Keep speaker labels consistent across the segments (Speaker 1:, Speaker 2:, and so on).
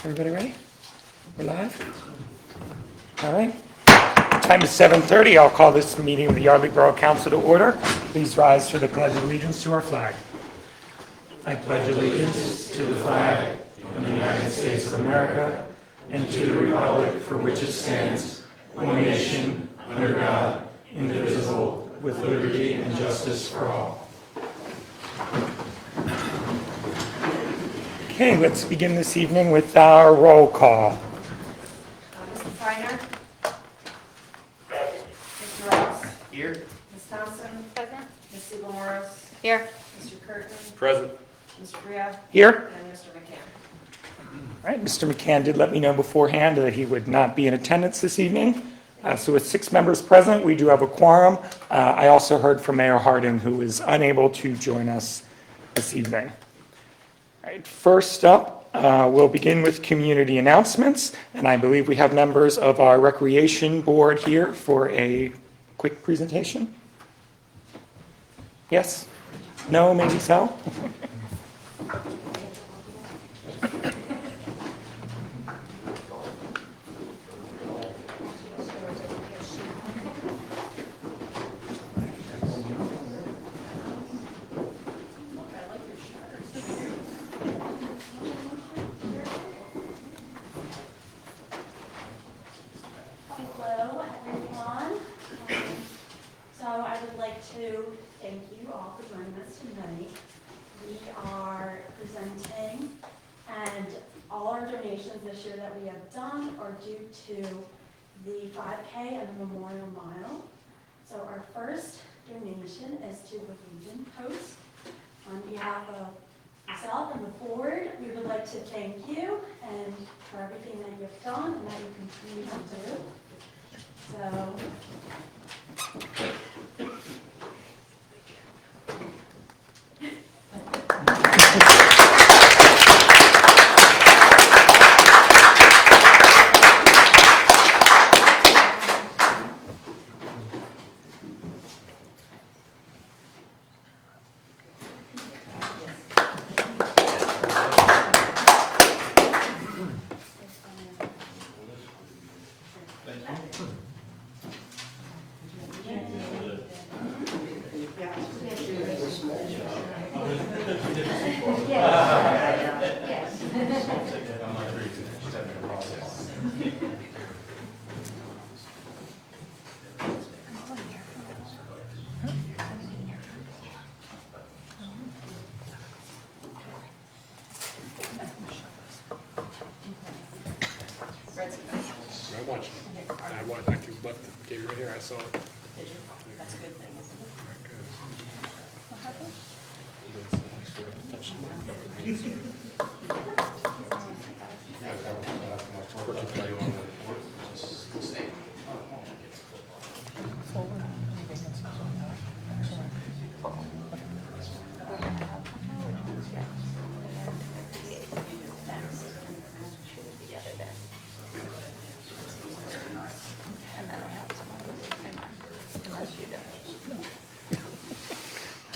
Speaker 1: Everybody ready? We're live? All right. Time is 7:30. I'll call this meeting of the Yardley Borough Council to order. Please rise for the Pledge of Allegiance to our flag. I pledge allegiance to the flag of the United States of America and to the republic for which it stands, one nation, under God, indivisible, with liberty and justice for all. Okay, let's begin this evening with our roll call.
Speaker 2: Mr. Feiner? Mr. Ross?
Speaker 1: Here.
Speaker 2: Ms. Thompson?
Speaker 3: Present.
Speaker 2: Ms. Siegel-Morris?
Speaker 3: Here.
Speaker 2: Mr. Curtin?
Speaker 4: Present.
Speaker 2: Mr. Bria?
Speaker 1: Here.
Speaker 2: And Mr. McCann.
Speaker 1: All right, Mr. McCann did let me know beforehand that he would not be in attendance this evening. So with 6 members present, we do have a quorum. I also heard from Mayor Harding, who is unable to join us this evening. All right, first up, we'll begin with community announcements, and I believe we have members of our Recreation Board here for a quick presentation. Yes? No? Maybe so?
Speaker 5: Hello, everyone. So I would like to thank you all for joining us tonight. We are presenting, and all our donations this year that we have done are due to the 5K and the Memorial Mile. So our first donation is to the Legion Post. On behalf of myself and the board, we would like to thank you and for everything that you've done and that you continue to do. So,
Speaker 4: I want I could left the gate right here. I saw it.
Speaker 2: That's a good thing, isn't it?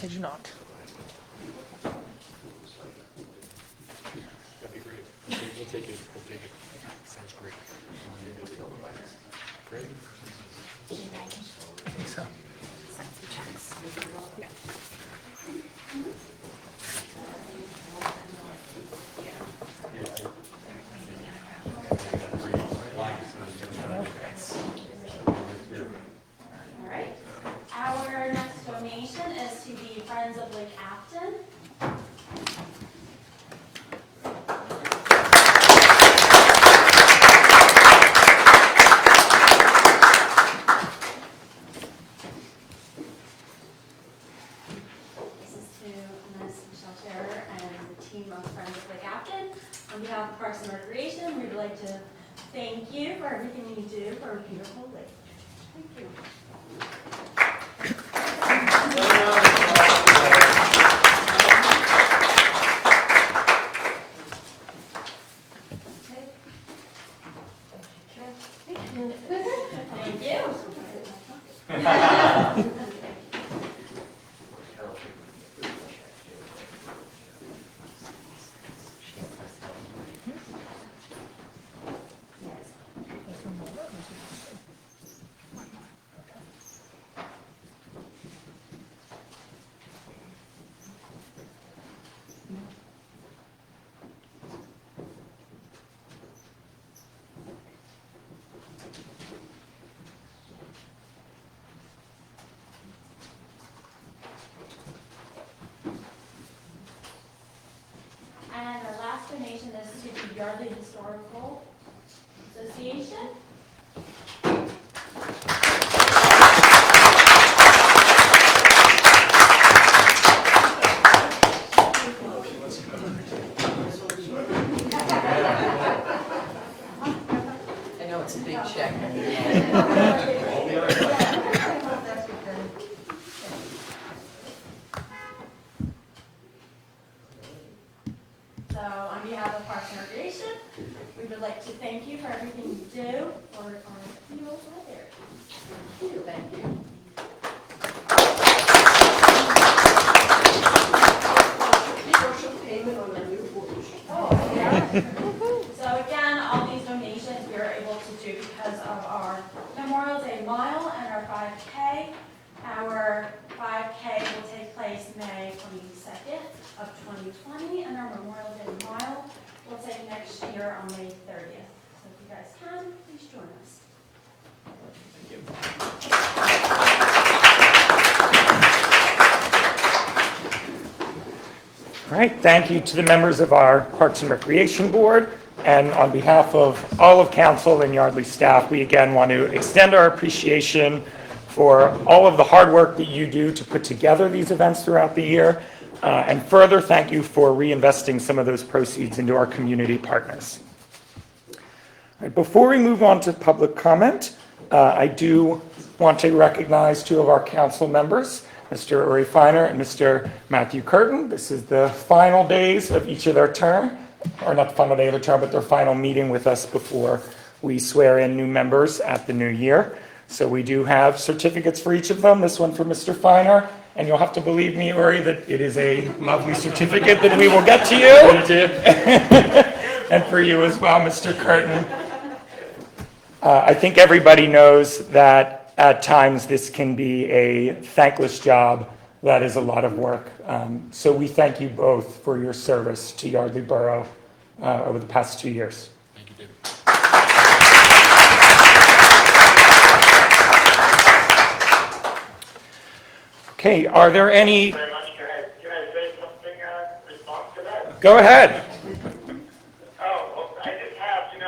Speaker 1: I do not.
Speaker 4: That'd be great. We'll take it. We'll take it. Sounds great. Great.
Speaker 1: I think so.
Speaker 5: all right. Our next donation is to the Friends of Lake Afton. This is to Ms. Michelle Scherer and the team of Friends of Lake Afton. On behalf of Parks and Recreation, we would like to thank you for everything you do for a beautiful lake. Thank you. Thank you. Yardley Historical Association.
Speaker 2: I know it's a big check.
Speaker 5: So on behalf of Parks and Recreation, we would like to thank you for everything you do for our annual weather.
Speaker 2: Thank you. Partial payment on the new books.
Speaker 5: So again, all these donations we are able to do because of our Memorial Day Mile and our 5K. Our 5K will take place May 22nd of 2020, and our Memorial Day Mile will take next year on May 30th. So if you guys can, please join us.
Speaker 1: All right, thank you to the members of our Parks and Recreation Board. And on behalf of all of council and Yardley staff, we again want to extend our appreciation for all of the hard work that you do to put together these events throughout the year. And further, thank you for reinvesting some of those proceeds into our community partners. All right, before we move on to public comment, I do want to recognize two of our council members, Mr. Uri Feiner and Mr. Matthew Curtin. This is the final days of each of their term, or not the final day of their term, but their final meeting with us before we swear in new members at the new year. So we do have certificates for each of them. This one for Mr. Feiner, and you'll have to believe me, Uri, that it is a lovely certificate that we will get to you. And for you as well, Mr. Curtin. I think everybody knows that at times this can be a thankless job that is a lot of work. So we thank you both for your service to Yardley Borough over the past 2 years.
Speaker 4: Thank you, David.
Speaker 1: Okay, are there any?
Speaker 3: Very much. Can I say something in response to that?
Speaker 1: Go ahead.
Speaker 3: Oh, well, I just have, it's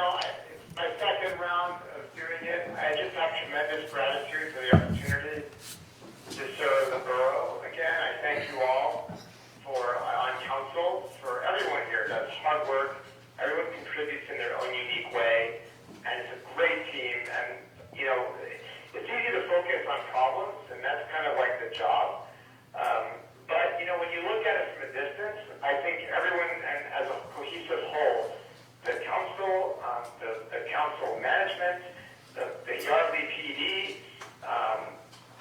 Speaker 3: my second round of doing it. I just have tremendous gratitude for the opportunity to serve the borough. Again, I thank you all for, on council, for everyone here does hard work. Everyone contributes in their own unique way, and it's a great team. And, it's easy to focus on problems, and that's kind of like the job. But, when you look at it from a distance, I think everyone, and as a cohesive whole, the council, the council management, the Yardley PD,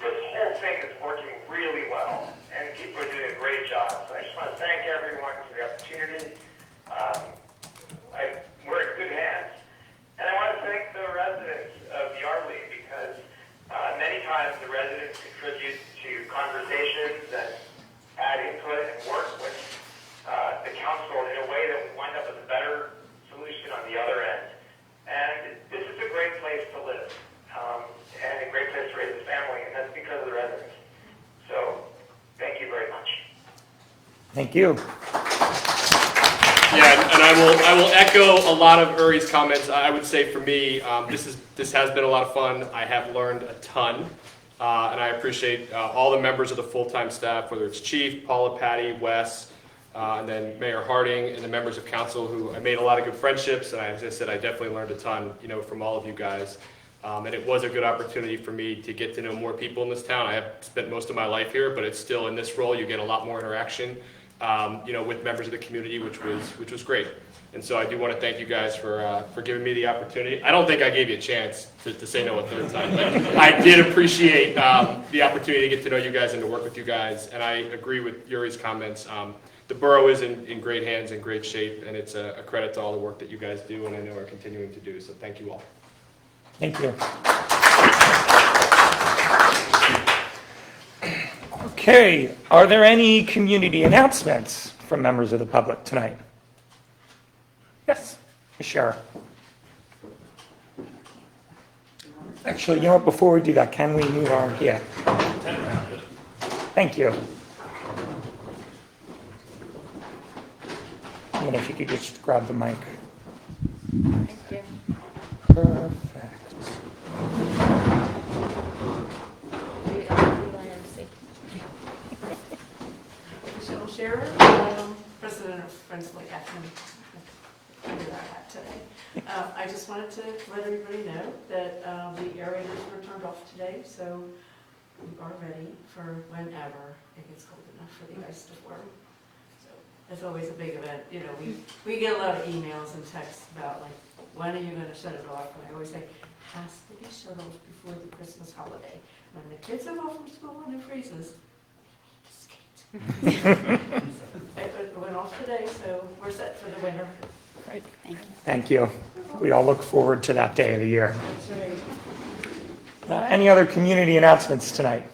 Speaker 3: this whole thing is working really well, and people are doing a great job. So I just want to thank everyone for the opportunity. We're in good hands. And I want to thank the residents of Yardley because many times the residents contribute to conversations and add input and work with the council in a way that will wind up with a better solution on the other end. And this is a great place to live and a great place to raise a family, and that's because of the residents. So thank you very much.
Speaker 1: Thank you.
Speaker 4: Yeah, and I will echo a lot of Uri's comments. I would say for me, this has been a lot of fun. I have learned a ton, and I appreciate all the members of the full-time staff, whether it's Chief, Paula, Patty, Wes, and then Mayor Harding, and the members of council who I made a lot of good friendships. And as I said, I definitely learned a ton, from all of you guys. And it was a good opportunity for me to get to know more people in this town. I have spent most of my life here, but it's still in this role. You get a lot more interaction, with members of the community, which was great. And so I do want to thank you guys for giving me the opportunity. I don't think I gave you a chance to say no a third time, but I did appreciate the opportunity to get to know you guys and to work with you guys. And I agree with Uri's comments. The borough is in great hands, in great shape, and it's a credit to all the work that you guys do and I know are continuing to do. So thank you all.
Speaker 1: Thank you. Okay, are there any community announcements from members of the public tonight? Yes, Ms. Shara. Actually, you know what, before we do that, can we move on? Yeah. Thank you. And if you could just grab the mic.
Speaker 6: Thank you.
Speaker 1: Perfect.
Speaker 2: Michelle Scherer, president of Friends of Lake Acton. Under that hat today. I just wanted to let everybody know that the aerators were turned off today, so we are ready for whenever it gets cold enough for the ice to form. So it's always a big event. You know, we get a lot of emails and texts about like, when are you going to shut it off? And I always say, has to be shut off before the Christmas holiday. When the kids are off from school and it freezes, it went off today, so we're set for the winter.
Speaker 1: Great.
Speaker 6: Thank you.
Speaker 1: Thank you. We all look forward to that day of the year.
Speaker 2: That's right.
Speaker 1: Any other community announcements tonight?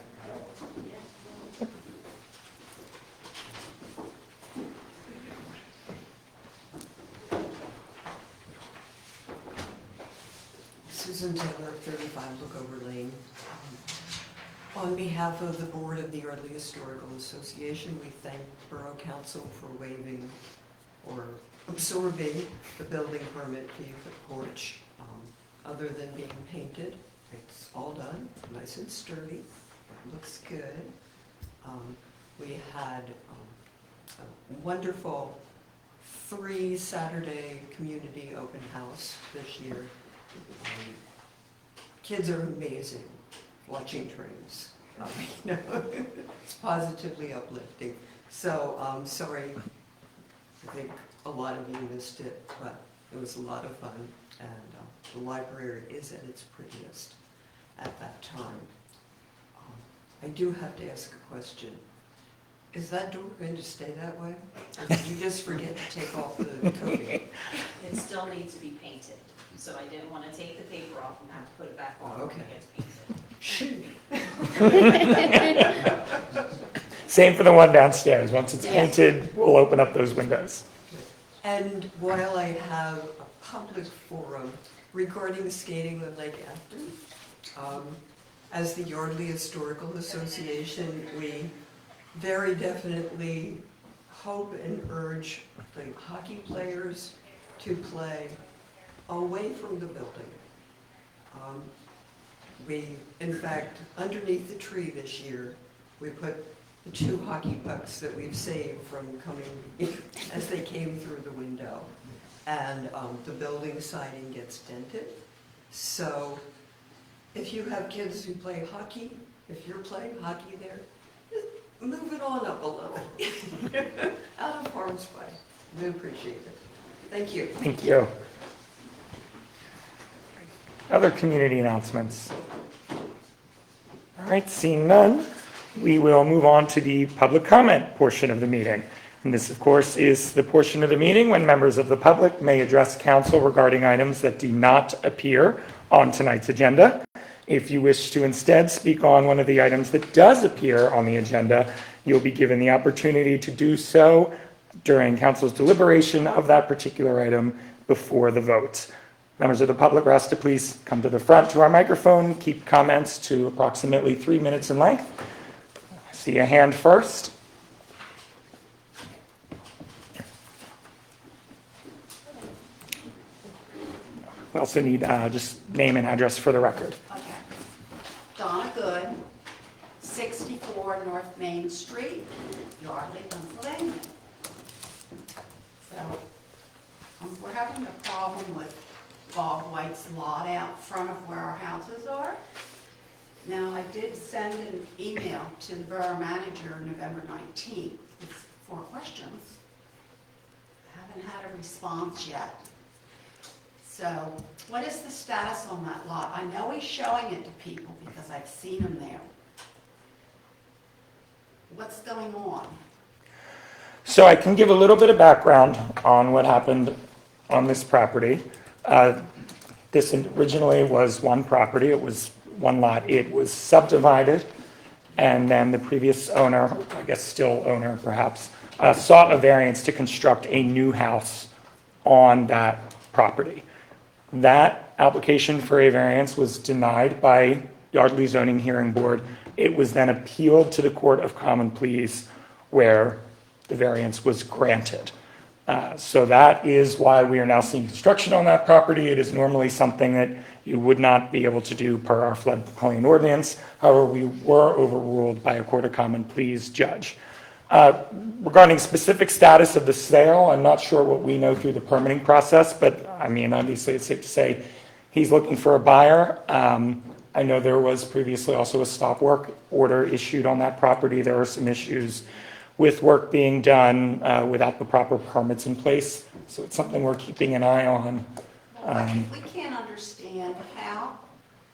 Speaker 7: Susan Taylor, 35 Lookover Lane. On behalf of the Board of the Yardley Historical Association, we thank Borough Council for waiving or absorbing the building permit fee for the porch. Other than being painted, it's all done, nice and sturdy, looks good. We had a wonderful 3-Saturday community open house this year. Kids are amazing watching trains. You know, it's positively uplifting. So, sorry, I think a lot of you missed it, but it was a lot of fun, and the library is at its prettiest at that time. I do have to ask a question. Is that door going to stay that way? Or did you just forget to take off the coating?
Speaker 2: It still needs to be painted, so I didn't want to take the paper off and have to put it back on when
Speaker 7: Okay.
Speaker 2: it gets painted.
Speaker 1: Same for the one downstairs. Once it's
Speaker 6: Yeah.
Speaker 1: painted, we'll open up those windows.
Speaker 7: And while I have a public forum regarding skating on Lake Afton, as the Yardley Historical Association, we very definitely hope and urge the hockey players to play away from the building. We, in fact, underneath the tree this year, we put the 2 hockey pucks that we've saved from coming as they came through the window. And the building siding gets dented. So if you have kids who play hockey, if you're playing hockey there, just move it on up a little. Out of harm's way. We appreciate it. Thank you.
Speaker 1: Thank you. Other community announcements? All right, seeing none, we will move on to the public comment portion of the meeting. And this, of course, is the portion of the meeting when members of the public may address council regarding items that do not appear on tonight's agenda. If you wish to instead speak on one of the items that does appear on the agenda, you'll be given the opportunity to do so during council's deliberation of that particular item before the vote. Members of the public are asked to please come to the front to our microphone, keep comments to approximately 3 minutes in length. I see a hand first. We also need just name and address for the record.
Speaker 8: Okay. Donna Good, 64 North Main Street, Yardley, Pennsylvania. So, we're having a problem with Bob White's lot out front of where our houses are. Now, I did send an email to the borough manager November 19th with 4 questions. Haven't had a response yet. So, what is the status on that lot? I know he's showing it to people because I've seen him there. What's going on?
Speaker 1: So I can give a little bit of background on what happened on this property. This originally was one property. It was one lot. It was subdivided, and then the previous owner, I guess still owner perhaps, sought a variance to construct a new house on that property. That application for a variance was denied by Yardley Zoning Hearing Board. It was then appealed to the Court of Common Pleas, where the variance was granted. So that is why we are now seeing construction on that property. It is normally something that you would not be able to do per our floodplain ordinance. However, we were overruled by a court of common pleas judge. Regarding specific status of the sale, I'm not sure what we know through the permitting process, but I mean, obviously it's safe to say he's looking for a buyer. I know there was previously also a stop work order issued on that property. There are some issues with work being done without the proper permits in place. So it's something we're keeping an eye on.
Speaker 8: We can't understand how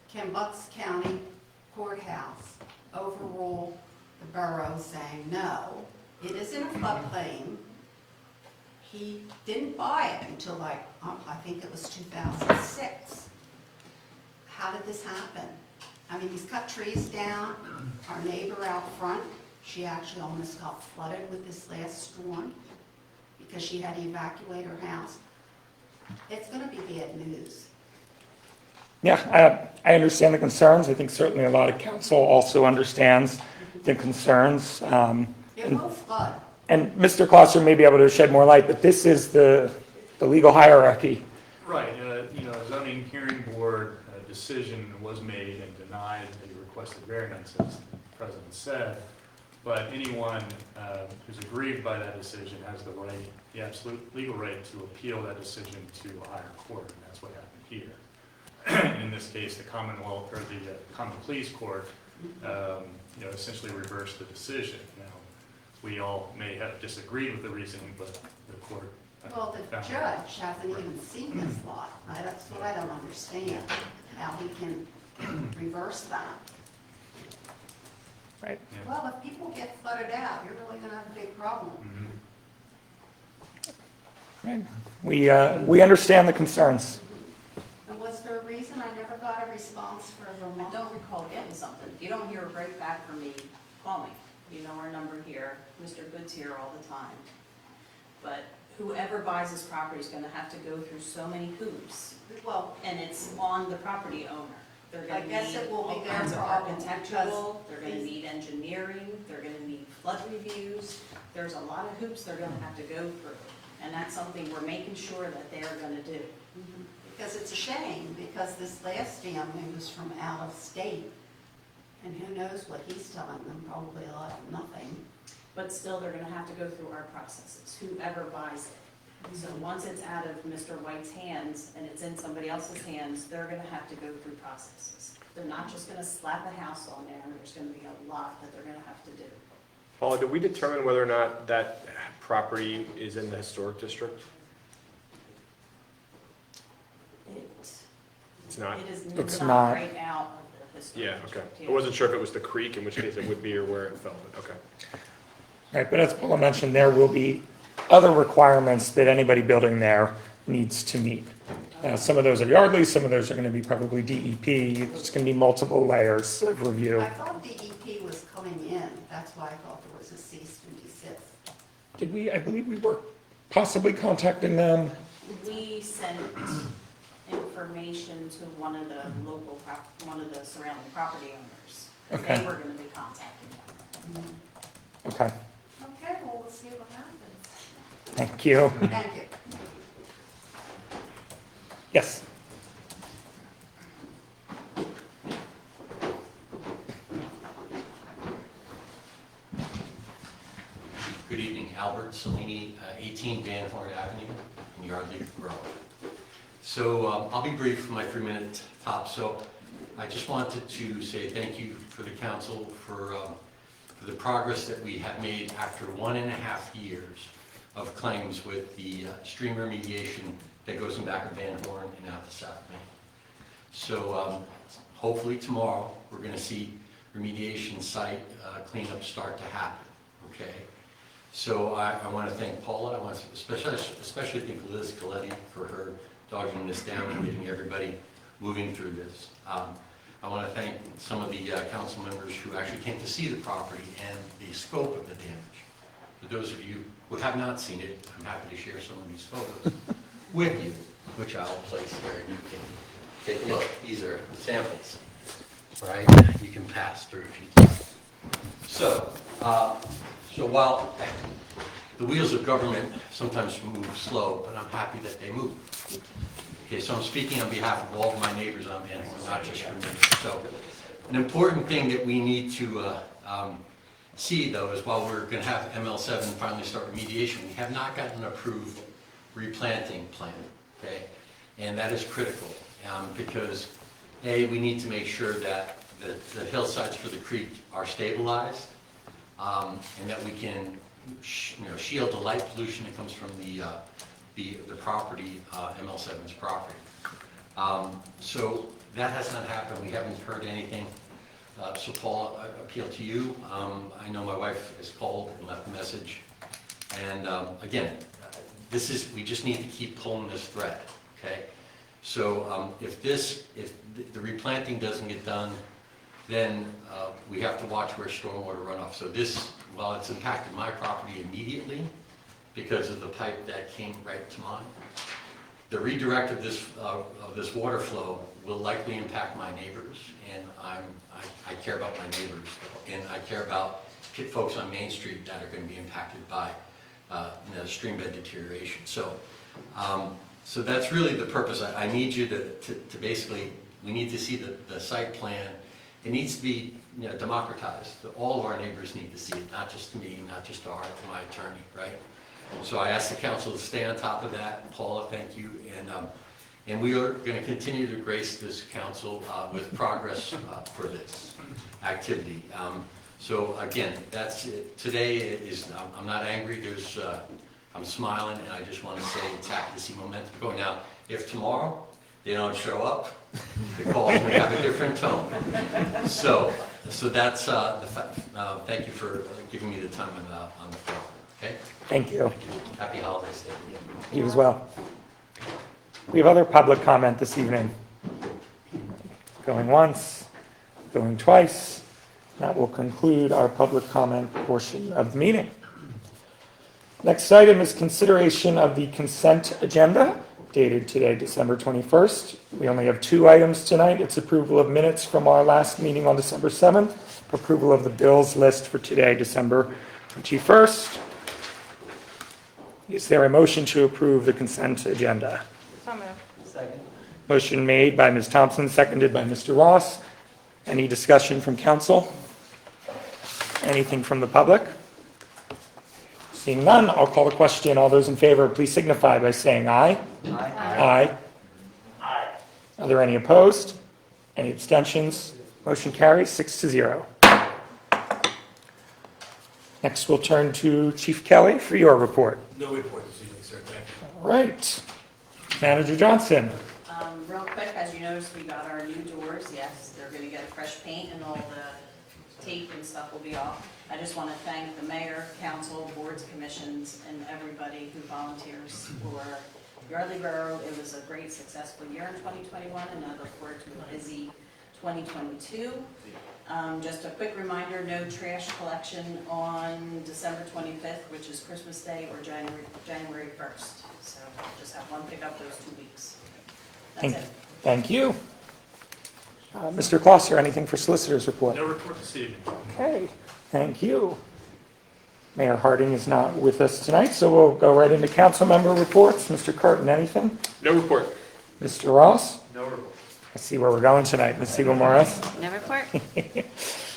Speaker 8: can Bucks County Courthouse overrule the borough saying, no, it isn't a floodplain. He didn't buy it until I think it was 2006. How did this happen? I mean, he's cut trees down. Our neighbor out front, she actually almost got flooded with this last storm because she had to evacuate her house. It's going to be bad news.
Speaker 1: Yeah, I understand the concerns. I think certainly a lot of council also understands the concerns.
Speaker 8: It will flood.
Speaker 1: And Mr. Klosser may be able to shed more light, but this is the legal hierarchy.
Speaker 6: Right, zoning hearing board decision was made and denied the requested variance, as the president said. But anyone who's aggrieved by that decision has the right, the absolute legal right to appeal that decision to a higher court, and that's what happened here. And in this case, the Commonwealth, or the Common Pleas Court, essentially reversed the decision. Now, we all may have disagreed with the reasoning, but the court.
Speaker 8: Well, the judge hasn't even seen this lot. That's what I don't understand, how he can reverse that.
Speaker 1: Right.
Speaker 6: Yeah.
Speaker 8: Well, if people get flooded out, you're really going to have a big problem.
Speaker 1: Right. We understand the concerns.
Speaker 8: And was there a reason? I never got a response for
Speaker 9: I
Speaker 8: Vermont.
Speaker 9: don't recall getting something. If you don't hear a break back from me, call me. You know our number here. Mr. Good's here all the time. But whoever buys this property is gonna have to go through so many hoops,
Speaker 8: Well,
Speaker 9: and it's on the property owner. They're
Speaker 8: I
Speaker 9: gonna
Speaker 8: guess
Speaker 9: need
Speaker 8: it will be
Speaker 9: all
Speaker 8: their
Speaker 9: kinds of
Speaker 8: problem,
Speaker 9: architectural, they're gonna
Speaker 8: because
Speaker 9: need engineering, they're gonna need flood reviews. There's a lot of hoops they're gonna have to go through, and that's something we're making sure that they're gonna do.
Speaker 8: because it's a shame, because this last family was from out of state. And who knows what he's telling them, probably a lot of nothing.
Speaker 9: But still, they're gonna have to go through our processes, whoever buys it. So once it's out of Mr. White's hands and it's in somebody else's hands, they're gonna have to go through processes. They're not just gonna slap a house on there, there's gonna be a lot that they're gonna have to do.
Speaker 4: Paula, did we determine whether or not that property is in the historic district? It's not?
Speaker 9: It is
Speaker 1: It's
Speaker 9: not
Speaker 1: not.
Speaker 9: right out of the historic
Speaker 4: Yeah, okay.
Speaker 9: district.
Speaker 4: I wasn't sure if it was the creek, in which case it would be, or where it fell, but okay.
Speaker 1: Right, but as Paula mentioned, there will be other requirements that anybody building there needs to meet. Some of those are Yardley, some of those are going to be probably DEP. It's going to be multiple layers of review.
Speaker 8: I thought DEP was coming in, that's why I thought there was a cease and desist.
Speaker 1: Did we, I believe we were possibly contacting them.
Speaker 9: We sent information to one of the one of the surrounding property owners.
Speaker 1: Okay.
Speaker 9: They were gonna be contacting them.
Speaker 1: Okay,
Speaker 8: Okay, well, we'll see what happens.
Speaker 1: thank you.
Speaker 8: Thank you.
Speaker 1: Yes.
Speaker 10: Good evening, Albert Salini, 18 Van Horn Avenue in Yardley, Grove. So I'll be brief for my 3-minute top. So I just wanted to say thank you for the council for the progress that we have made after 1.5 years of claims with the stream remediation that goes in back of Van Horn and out to South Main. So hopefully tomorrow we're going to see remediation site cleanup start to happen. Okay. So I want to thank Paula. I want to especially thank Liz Coletti for her dogging this down and getting everybody moving through this. I want to thank some of the council members who actually came to see the property and the scope of the damage. For those of you who have not seen it, I'm happy to share some of these photos with you, which I'll place there and you can take a look. These are samples, right? You can pass through if you'd like. So while the wheels of government sometimes move slow, but I'm happy that they move. Okay, so I'm speaking on behalf of all of my neighbors on Banfield, not just for me. So an important thing that we need to see, though, is while we're going to have ML7 finally start remediation, we have not gotten an approved replanting plan, okay? And that is critical because, A, we need to make sure that the hillsides for the creek are stabilized and that we can shield the light pollution that comes from the property, ML7's property. So that has not happened. We haven't heard anything. So Paul, I appeal to you. I know my wife has called and left a message. And again, we just need to keep pulling this thread, okay? So if the replanting doesn't get done, then we have to watch where stormwater runoff. So this, while it's impacted my property immediately because of the pipe that came right to mine, the redirect of this water flow will likely impact my neighbors, and I care about my neighbors, and I care about folks on Main Street that are going to be impacted by stream bed deterioration. So that's really the purpose. I need you to basically, we need to see the site plan. It needs to be democratized. All of our neighbors need to see it, not just me, not just my attorney, right? So I ask the council to stay on top of that. Paula, thank you. And we are going to continue to grace this council with progress for this activity. So again, that's it. Today I'm not angry. I'm smiling, and I just want to say it's happy to see momentum going. Now, if tomorrow they don't show up, the calls may have a different tone. So that's the fact. Thank you for giving me the time on the floor. Okay.
Speaker 1: Thank you.
Speaker 10: Happy holidays to everyone.
Speaker 1: You as well. We have other public comment this evening. Going once, going twice. That will conclude our public comment portion of the meeting. Next item is consideration of the consent agenda, dated today, December 21st. We only have 2 items tonight. It's approval of minutes from our last meeting on December 7th, approval of the bills list for today, December 21st. Is there a motion to approve the consent agenda?
Speaker 2: So moved.
Speaker 7: Second.
Speaker 1: Motion made by Ms. Thompson, seconded by Mr. Ross. Any discussion from council? Anything from the public? Seeing none, I'll call the question. All those in favor, please signify by saying aye. Aye.
Speaker 3: Aye.
Speaker 1: Are there any opposed? Any abstentions? Motion carries 6-0. Next, we'll turn to Chief Kelly for your report.
Speaker 11: No report this evening, sir. Thank you.
Speaker 1: All right. Manager Johnson.
Speaker 9: Real quick, as you noticed, we got our new doors. Yes, they're going to get fresh paint and all the tape and stuff will be off. I just want to thank the mayor, council, boards, commissions, and everybody who volunteers for Yardley Borough. It was a great, successful year in 2021, and I look forward to a busy 2022. Just a quick reminder, no trash collection on December 25th, which is Christmas Day, or January 1st. So just have one pickup those 2 weeks. That's it.
Speaker 1: Thank you. Mr. Klosser, anything for solicitor's report?
Speaker 6: No report this evening.
Speaker 1: Okay, thank you. Mayor Harding is not with us tonight, so we'll go right into council member reports. Mr. Curtin, anything?
Speaker 4: No report.
Speaker 1: Mr. Ross?
Speaker 6: No report.
Speaker 1: I see where we're going tonight. Ms. Siegel-Morris?
Speaker 2: No report.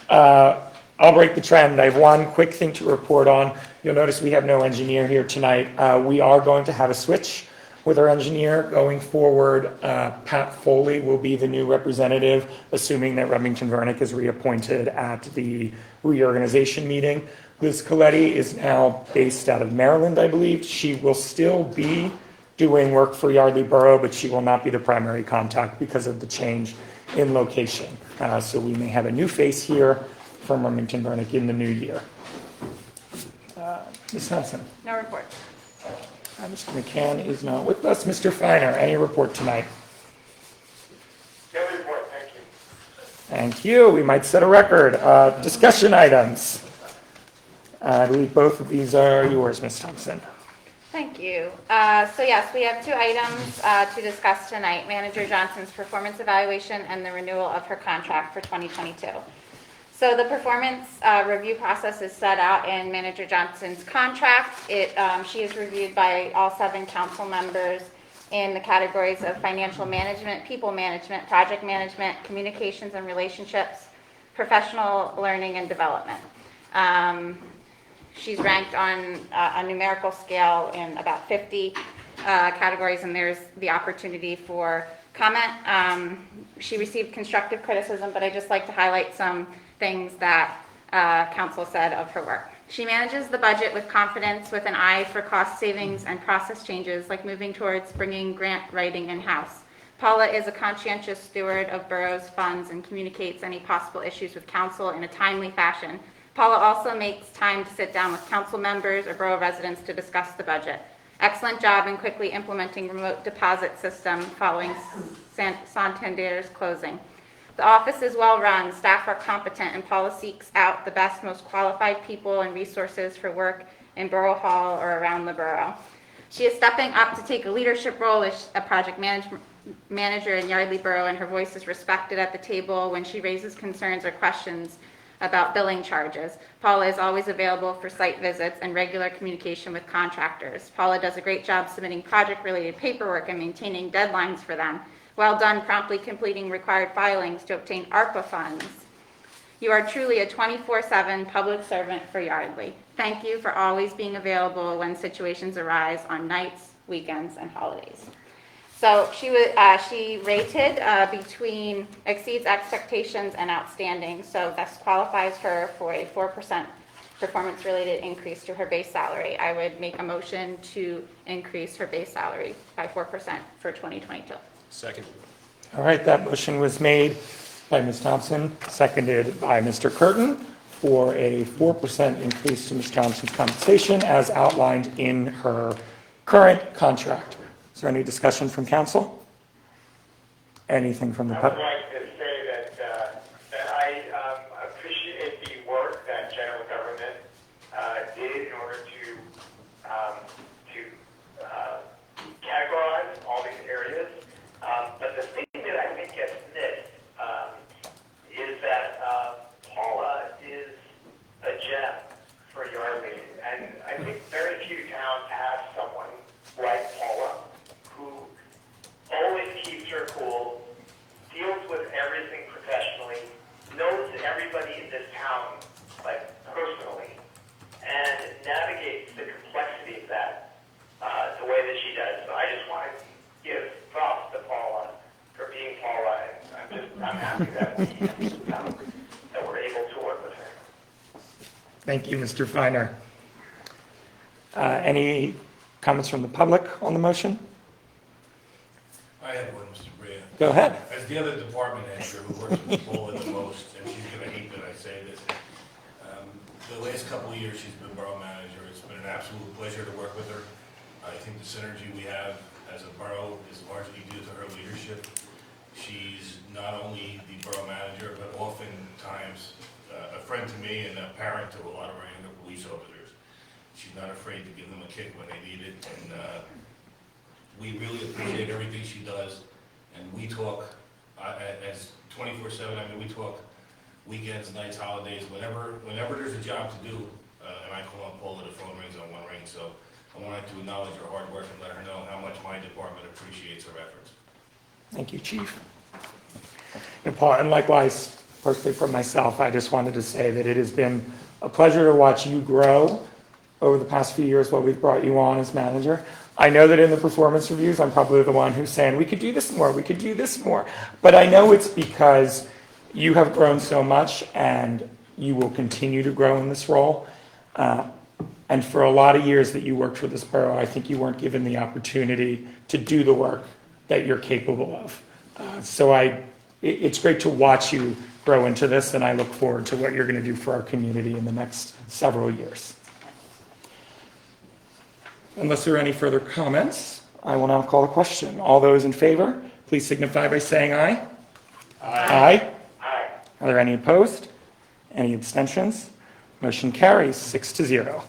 Speaker 1: I'll break the trend. I have one quick thing to report on. You'll notice we have no engineer here tonight. We are going to have a switch with our engineer going forward. Pat Foley will be the new representative, assuming that Remington Vernick is reappointed at the reorganization meeting. Liz Coletti is now based out of Maryland, I believe. She will still be doing work for Yardley Borough, but she will not be the primary contact because of the change in location. So we may have a new face here from Remington Vernick in the new year. Ms. Thompson.
Speaker 2: No report.
Speaker 1: Mr. McCann is not with us. Mr. Feiner, any report tonight?
Speaker 3: No report, thank you.
Speaker 1: Thank you. We might set a record. Discussion items. I believe both of these are yours, Ms. Thompson.
Speaker 12: Thank you. So yes, we have 2 items to discuss tonight. Manager Johnson's performance evaluation and the renewal of her contract for 2022. So the performance review process is set out in Manager Johnson's contract. She is reviewed by all 7 council members in the categories of financial management, people management, project management, communications and relationships, professional learning and development. She's ranked on a numerical scale in about 50 categories, and there's the opportunity for comment. She received constructive criticism, but I'd just like to highlight some things that council said of her work. She manages the budget with confidence, with an eye for cost savings and process changes, like moving towards bringing grant writing in-house. Paula is a conscientious steward of borough's funds and communicates any possible issues with council in a timely fashion. Paula also makes time to sit down with council members or borough residents to discuss the budget. Excellent job in quickly implementing remote deposit system following Santander's closing. The office is well run, staff are competent, and Paula seeks out the best, most qualified people and resources for work in Borough Hall or around the borough. She is stepping up to take a leadership role as a project manager in Yardley Borough, and her voice is respected at the table when she raises concerns or questions about billing charges. Paula is always available for site visits and regular communication with contractors. Paula does a great job submitting project-related paperwork and maintaining deadlines for them. Well done promptly completing required filings to obtain ARPA funds. You are truly a 24/7 public servant for Yardley. Thank you for always being available when situations arise on nights, weekends, and holidays. So she rated between exceeds expectations and outstanding, so this qualifies her for a 4% performance-related increase to her base salary. I would make a motion to increase her base salary by 4% for 2022.
Speaker 4: Second.
Speaker 1: All right, that motion was made by Ms. Thompson, seconded by Mr. Curtin for a 4% increase to Ms. Thompson's compensation as outlined in her current contract. Is there any discussion from council? Anything from the
Speaker 3: I would
Speaker 1: public?
Speaker 3: like to say that I appreciate the work that general government did in order to categorize all these areas. But the thing that I think gets missed is that Paula is a gem for Yardley, and I think very few towns have someone like Paula who always keeps her cool, deals with everything professionally, knows everybody in this town, like, personally, and navigates the complexity of that the way that she does. So I just want to give props to Paula for being Paula, and I'm happy that we're able to work with her.
Speaker 1: Thank you, Mr. Feiner. Any comments from the public on the motion?
Speaker 11: I have one, Mr. Bria.
Speaker 1: Go ahead.
Speaker 11: As the other department manager who works with Paula the most, and she's going to hate that I say this, the last couple of years she's been borough manager. It's been an absolute pleasure to work with her. I think the synergy we have as a borough is largely due to her leadership. She's not only the borough manager, but oftentimes a friend to me and a parent to a lot of our younger police officers. She's not afraid to give them a kick when they need it, and we really appreciate everything she does. And we talk as 24/7. I mean, we talk weekends, nights, holidays, whenever there's a job to do. And I call on Paula, the phone rings on one ring. So I wanted to acknowledge her hard work and let her know how much my department appreciates her efforts.
Speaker 1: Thank you, Chief. And Paul, and likewise, personally for myself, I just wanted to say that it has been a pleasure to watch you grow over the past few years while we've brought you on as manager. I know that in the performance reviews, I'm probably the one who's saying, we could do this more, we could do this more. But I know it's because you have grown so much and you will continue to grow in this role. And for a lot of years that you worked for this borough, I think you weren't given the opportunity to do the work that you're capable of. It's great to watch you grow into this, and I look forward to what you're going to do for our community in the next several years. Unless there are any further comments, I will now call a question. All those in favor, please signify by saying aye. Aye.
Speaker 3: Aye.
Speaker 1: Are there any opposed? Any abstentions? Motion carries 6-0.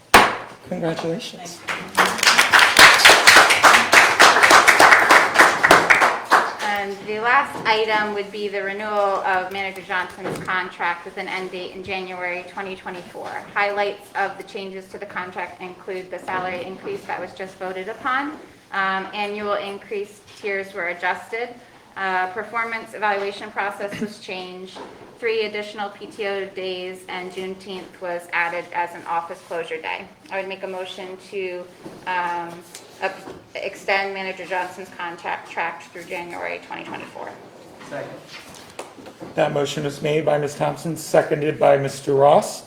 Speaker 1: Congratulations.
Speaker 12: And the last last item would be the renewal of Manager Johnson's contract with an end date in January 2024. Highlights of the changes to the contract include the salary increase that was just voted upon. Annual increase tiers were adjusted. Performance evaluation process was changed. 3 additional PTO days, and Juneteenth was added as an office closure day. I would make a motion to extend Manager Johnson's contract through January 2024.
Speaker 1: That motion is made by Ms. Thompson, seconded by Mr. Ross.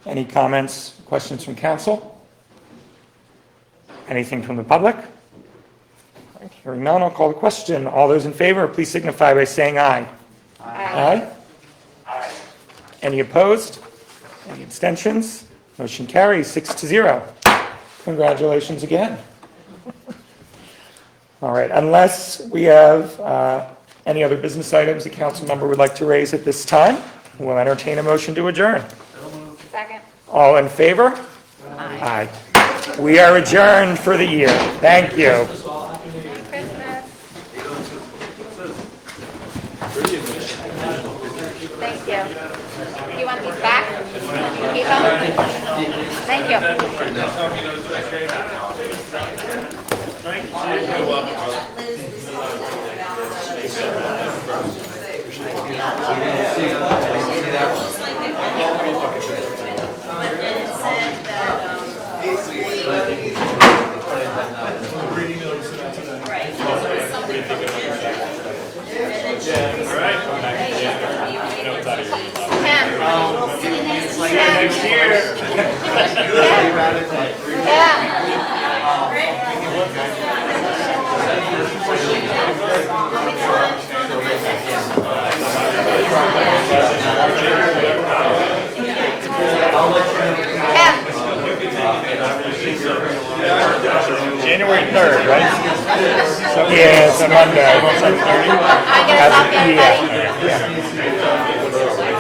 Speaker 1: Any comments, questions from council? Anything from the public? All right, hearing none, I'll call the question. All those in favor, please signify by saying aye. Aye.
Speaker 3: Aye.
Speaker 1: Any opposed? Any abstentions? Motion carries 6-0. Congratulations again. All right, unless we have any other business items the council member would like to raise at this time, we'll entertain a motion to adjourn.
Speaker 12: Second.
Speaker 1: All in favor? Aye. We are adjourned for the year. Thank you.
Speaker 12: Merry Christmas. Thank you. Do you want these back? Keep them? Thank
Speaker 6: January 3rd, right?
Speaker 1: Yeah, it's Monday.
Speaker 12: I get a selfie, everybody?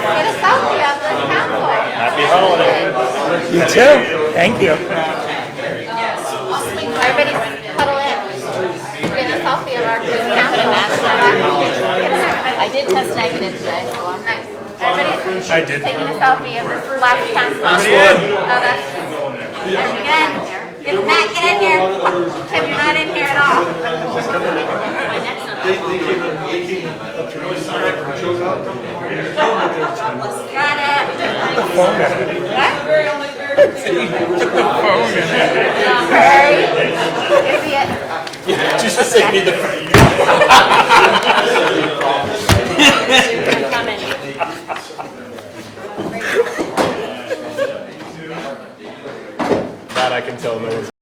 Speaker 12: Get a selfie of the council.
Speaker 6: Happy holidays.
Speaker 1: You too. Thank you.
Speaker 12: Everybody huddle in. Get a selfie of our council.
Speaker 9: I did test negative today, so I'm
Speaker 12: Nice. Everybody's
Speaker 6: I did.
Speaker 12: taking a selfie of the last council. Oh, that's, again, if Matt, get in here. If you're not in here at all. Got it.
Speaker 1: Phone it.
Speaker 12: What? Hurry. Is he it?
Speaker 6: Just to say me the That I can tell no one's